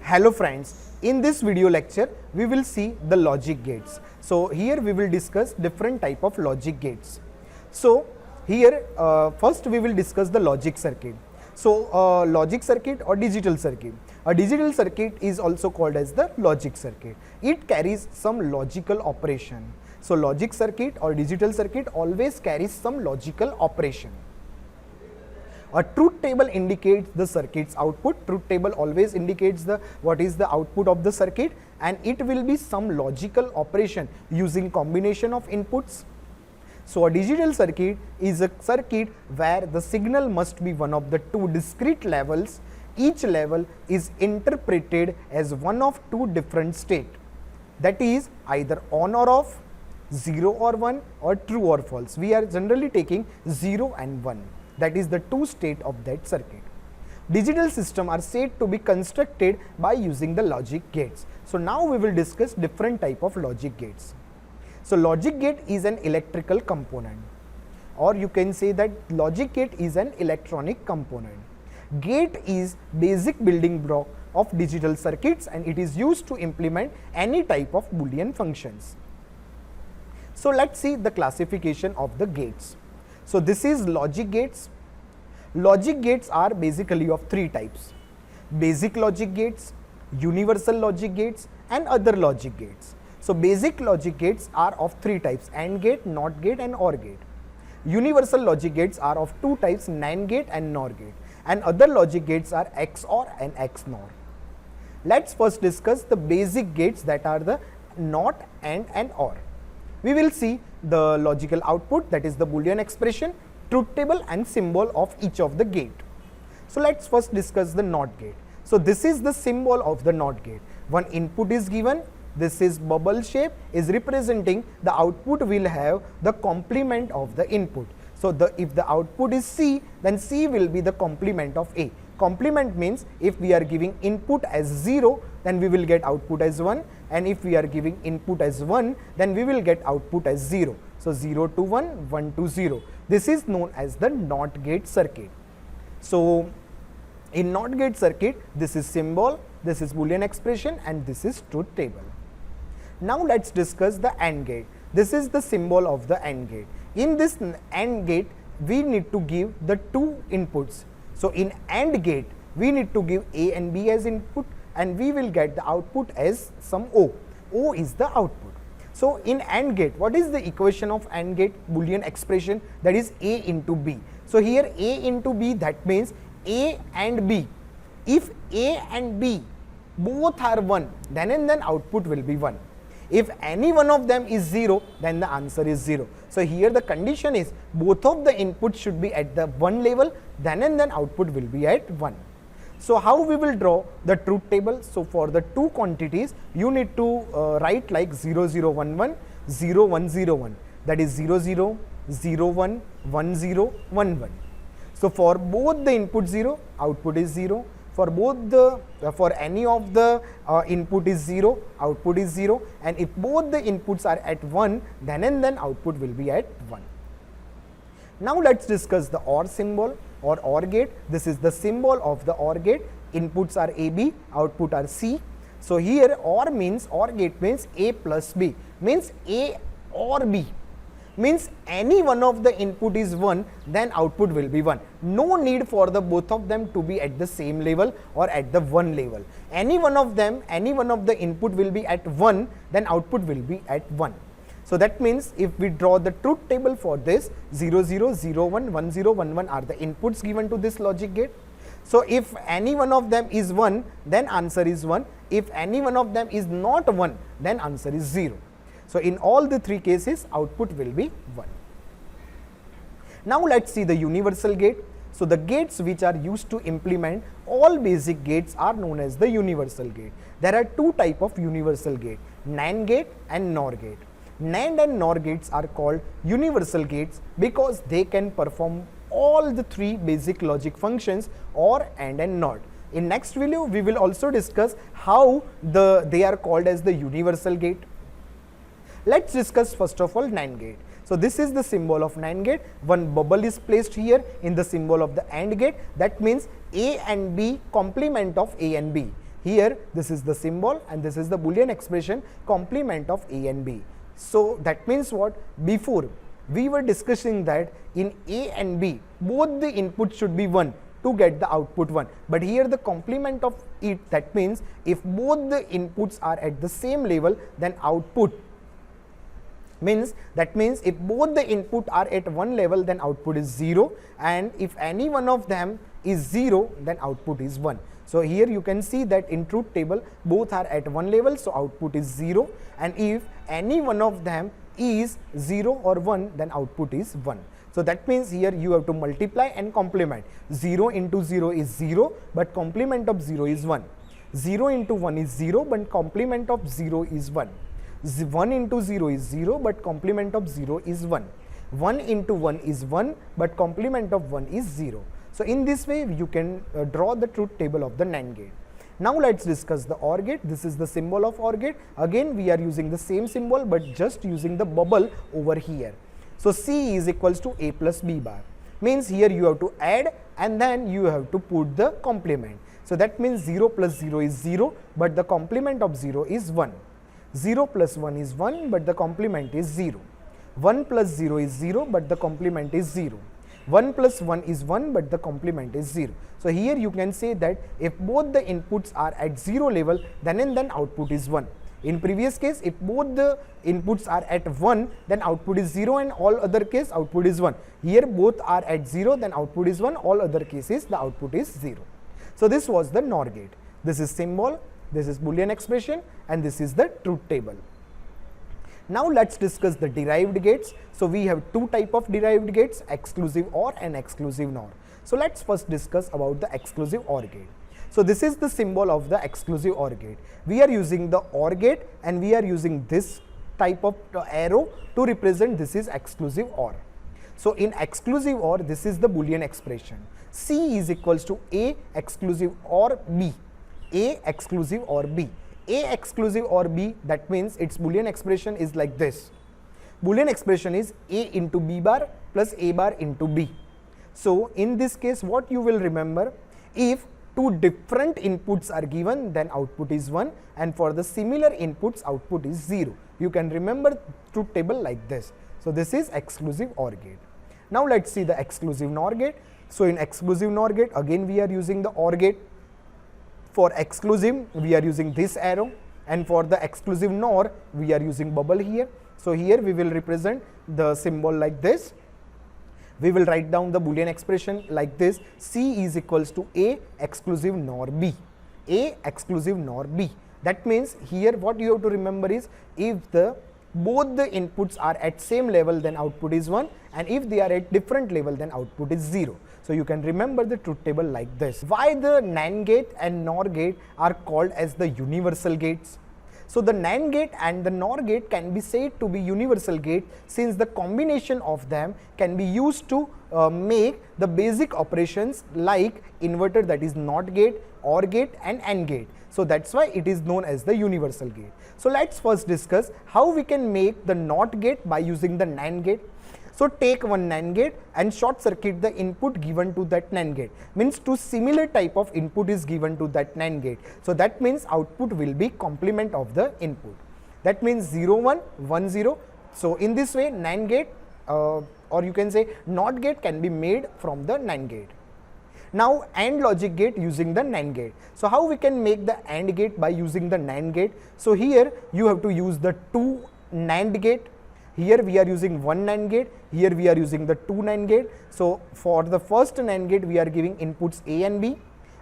Hello friends, in this video lecture we will see the logic gates. So here we will discuss different type of logic gates. So here first we will discuss the logic circuit. So logic circuit or digital circuit. A digital circuit is also called as the logic circuit. It carries some logical operation. So logic circuit or digital circuit always carries some logical operation. A truth table indicates the circuit's output. Truth table always indicates what is the output of the circuit, and it will be some logical operation using combination of inputs. So a digital circuit is a circuit where the signal must be one of the two discrete levels. Each level is interpreted as one of two different states, that is either on or off, 0 or 1, or true or false. We are generally taking 0 and 1. That is the two state of that circuit. Digital systems are said to be constructed by using the logic gates. So now we will discuss different type of logic gates. So logic gate is an electrical component, or you can say that logic gate is an electronic component. Gate is basic building block of digital circuits, and it is used to implement any type of Boolean functions. So let's see the classification of the gates. So this is logic gates. Logic gates are basically of three types: basic logic gates, universal logic gates, and other logic gates. So basic logic gates are of three types: AND gate, NOT gate, and OR gate. Universal logic gates are of two types: NAND gate and NOR gate, and other logic gates are XOR and XNOR. Let's first discuss the basic gates, that are the NOT, AND, and OR. We will see the logical output, that is the Boolean expression, truth table, and symbol of each of the gate. So let's first discuss the NOT gate. So this is the symbol of the NOT gate. One input is given. This is bubble shape, is representing the output will have the complement of the input. So if the output is C, then C will be the complement of A. Complement means if we are giving input as 0, then we will get output as 1, and if we are giving input as 1, then we will get output as 0. So 0 to 1, 1 to 0. This is known as the NOT gate circuit. So in NOT gate circuit, this is symbol, this is Boolean expression, and this is truth table. Now let's discuss the AND gate. This is the symbol of the AND gate. In this AND gate, we need to give the two inputs. So in AND gate, we need to give A and B as input, and we will get the output as some O. O is the output. So in AND gate, what is the equation of AND gate? Boolean expression, that is A into B. So here A into B, that means A and B. If A and B both are 1, then output will be 1. If any one of them is 0, then the answer is 0. So here the condition is both of the inputs should be at the 1 level, then output will be at 1. So how we will draw the truth table? So for the two quantities, you need to write like 0011, 0101. That is 00, 01, 10, 11. So for both the input 0, output is 0. For for any of the input is 0, output is 0, and if both the inputs are at 1, then output will be at 1. Now let's discuss the OR symbol or OR gate. This is the symbol of the OR gate. Inputs are AB, output are C. So here OR gate means A plus B, means A or B. Means any one of the input is 1, then output will be 1. No need for the both of them to be at the same level or at the 1 level. Any one of the input will be at 1, then output will be at 1. So that means if we draw the truth table for this, 00, 01, 10, 11 are the inputs given to this logic gate. So if any one of them is 1, then answer is 1. If any one of them is not 1, then answer is 0. So in all the three cases, output will be 1. Now let's see the universal gate. So the gates which are used to implement all basic gates are known as the universal gate. There are two types of universal gate: NAND gate and NOR gate. NAND and NOR gates are called universal gates because they can perform all the three basic logic functions, OR, AND, and NOT. In next video, we will also discuss how they are called as the universal gate. Let's discuss first of all NAND gate. So this is the symbol of NAND gate. One bubble is placed here in the symbol of the AND gate. That means A and B complement of A and B. Here this is the symbol and this is the Boolean expression complement of A and B. So that means what? Before we were discussing that in A and B both the inputs should be 1 to get the output 1, but here the complement of it, that means if both the inputs are at the same level, then output means, that means if both the input are at one level, then output is 0, and if any one of them is 0, then output is 1. So here you can see that in truth table both are at one level, so output is 0, and if any one of them is 0 or 1, then output is 1. So that means here you have to multiply and complement. 0 into 0 is 0, but complement of 0 is 1. 0 into 1 is 0, but complement of 0 is 1. 1 into 0 is 0, but complement of 0 is 1. 1 into 1 is 1, but complement of 1 is 0. So in this way you can draw the truth table of the NAND gate. Now let's discuss the OR gate. This is the symbol of OR gate. Again we are using the same symbol, but just using the bubble over here. So C is equals to A plus B bar, means here you have to add and then you have to put the complement. So that means 0 plus 0 is 0, but the complement of 0 is 1. 0 plus 1 is 1, but the complement is 0. 1 plus 0 is 0, but the complement is 0. 1 plus 1 is 1, but the complement is 0. So here you can say that if both the inputs are at 0 level, then output is 1. In previous case, if both the inputs are at 1, then output is 0, and all other case output is 1. Here both are at 0, then output is 1, all other cases the output is 0. So this was the NOR gate. This is symbol, this is Boolean expression, and this is the truth table. Now let's discuss the derived gates. So we have two type of derived gates, exclusive OR and exclusive NOR. So let's first discuss about the exclusive OR gate. So this is the symbol of the exclusive OR gate. We are using the OR gate and we are using this type of arrow to represent this is exclusive OR. So in exclusive OR, this is the Boolean expression. C is equals to A exclusive OR B. A exclusive OR B. A exclusive OR B, that means its Boolean expression is like this. Boolean expression is A into B bar plus A bar into B. So in this case what you will remember, if two different inputs are given, then output is 1, and for the similar inputs output is 0. You can remember truth table like this. So this is exclusive OR gate. Now let's see the exclusive NOR gate. So in exclusive NOR gate, again we are using the OR gate. For exclusive we are using this arrow, and for the exclusive NOR we are using bubble here. So here we will represent the symbol like this. We will write down the Boolean expression like this. C is equals to A exclusive NOR B. A exclusive NOR B. That means here what you have to remember is, if both the inputs are at same level, then output is 1, and if they are at different level, then output is 0. So you can remember the truth table like this. Why the NAND gate and NOR gate are called as the universal gates? So the NAND gate and the NOR gate can be said to be universal gate, since the combination of them can be used to make the basic operations like inverter, that is NOT gate, OR gate and AND gate. So that's why it is known as the universal gate. So let's first discuss how we can make the NOT gate by using the NAND gate. So take one NAND gate and short circuit the input given to that NAND gate. Means two similar type of input is given to that NAND gate. So that means output will be complement of the input. That means 0 1 1 0. So in this way NAND gate or you can say NOT gate can be made from the NAND gate. Now AND logic gate using the NAND gate. So how we can make the AND gate by using the NAND gate? So here you have to use the two NAND gate. Here we are using one NAND gate, here we are using the two NAND gate. So for the first NAND gate we are giving inputs A and B.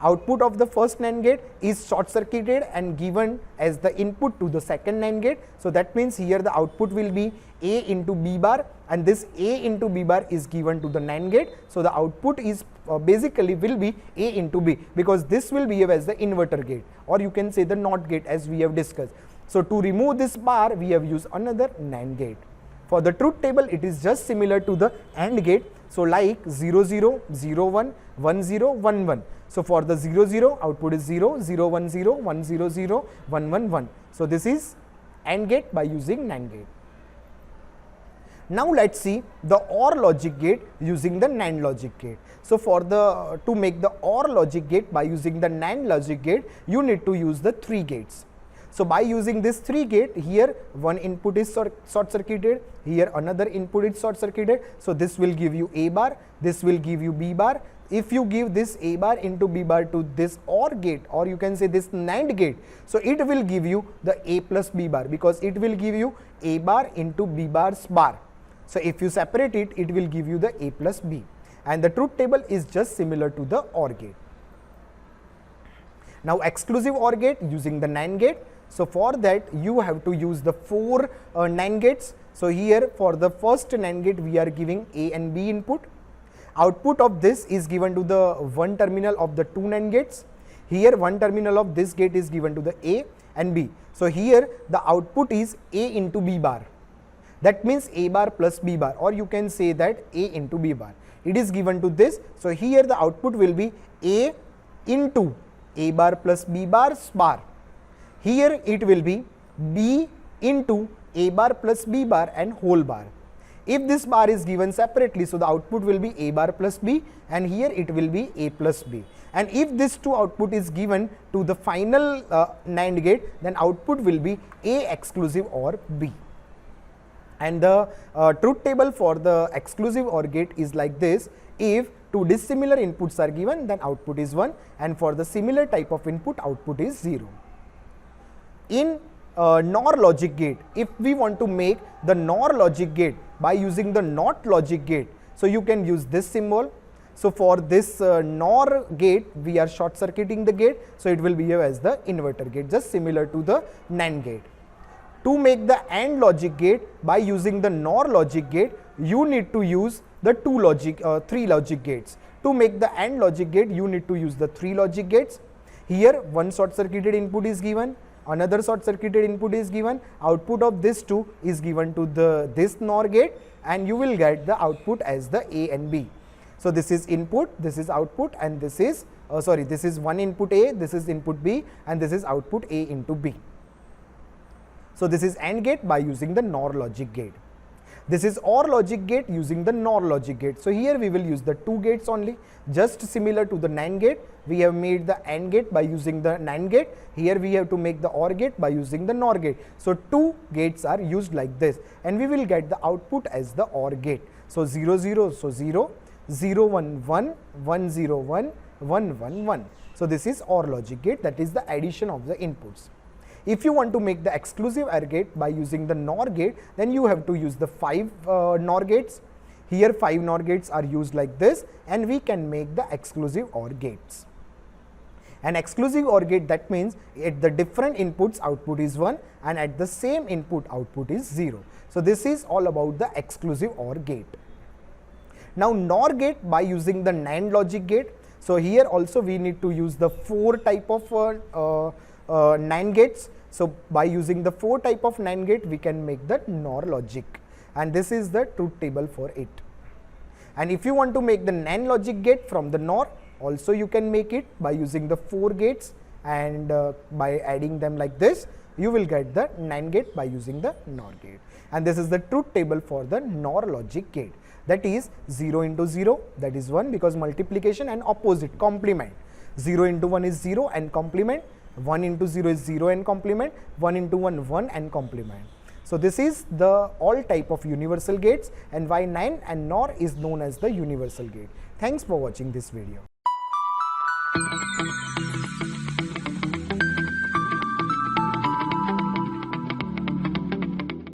Output of the first NAND gate is short circuited and given as the input to the second NAND gate. So that means here the output will be A into B bar, and this A into B bar is given to the NAND gate. So the output is basically will be A into B, because this will behave as the inverter gate, or you can say the NOT gate as we have discussed. So to remove this bar we have used another NAND gate. For the truth table it is just similar to the AND gate. So like 0 0 0 1 1 0 1 1. So for the 0 0 output is 0 0 1 0 1 0 0 1 1 1. So this is AND gate by using NAND gate. Now let's see the OR logic gate using the NAND logic gate. So for to make the OR logic gate by using the NAND logic gate, you need to use the 3 gates. So by using this 3 gate, here one input is short circuited, here another input is short circuited. So this will give you A bar, this will give you B bar. If you give this A bar into B bar to this OR gate, or you can say this NAND gate, so it will give you the A plus B bar, because it will give you A bar into B bar's bar. So if you separate it, it will give you the A plus B, and the truth table is just similar to the OR gate. Now exclusive OR gate using the NAND gate. So for that you have to use the 4 NAND gates. So here for the first NAND gate we are giving A and B input. Output of this is given to the one terminal of the 2 NAND gates. Here one terminal of this gate is given to the A and B. So here the output is A into B bar. That means A bar plus B bar, or you can say that A into B bar. It is given to this. So here the output will be A into A bar plus B bar's bar. Here it will be B into A bar plus B bar and whole bar. If this bar is given separately, so the output will be A bar plus B, and here it will be A plus B. And if this 2 output is given to the final NAND gate, then output will be A exclusive OR B. And the truth table for the exclusive OR gate is like this. If 2 dissimilar inputs are given, then output is 1, and for the similar type of input, output is 0. In NOR logic gate, if we want to make the NOR logic gate by using the NOT logic gate, so you can use this symbol. So for this NOR gate, we are short circuiting the gate, so it will behave as the inverter gate, just similar to the NAND gate. To make the AND logic gate by using the NOR logic gate, you need to use the 3 logic gates. To make the AND logic gate, you need to use the 3 logic gates. Here one short circuited input is given, another short circuited input is given. Output of this 2 is given to this NOR gate, and you will get the output as the A and B. So this is input, this is output, and this is this is one input A, this is input B, and this is output A into B. So this is AND gate by using the NOR logic gate. This is OR logic gate using the NOR logic gate. So here we will use the 2 gates only, just similar to the NAND gate. We have made the AND gate by using the NAND gate. Here we have to make the OR gate by using the NOR gate. So 2 gates are used like this, and we will get the output as the OR gate. So 0 0, so 0, 0 1 1, 1 0 1, 1 1 1. So this is OR logic gate, that is the addition of the inputs. If you want to make the exclusive OR gate by using the NOR gate, then you have to use the 5 NOR gates. Here 5 NOR gates are used like this, and we can make the exclusive OR gates. An exclusive OR gate, that means at the different inputs output is 1, and at the same input output is 0. So this is all about the exclusive OR gate. Now NOR gate by using the NAND logic gate. So here also we need to use the 4 type of NAND gates. So by using the 4 type of NAND gate, we can make the NOR logic, and this is the truth table for it. And if you want to make the NAND logic gate from the NOR, also you can make it by using the 4 gates, and by adding them like this, you will get the NAND gate by using the NOR gate. And this is the truth table for the NOR logic gate. That is 0 into 0, that is 1, because multiplication and opposite complement. 0 into 1 is 0 and complement. 1 into 0 is 0 and complement, 1 into 1 1 and complement. So this is the all type of universal gates, and why NAND and NOR is known as the universal gate. Thanks for watching this video.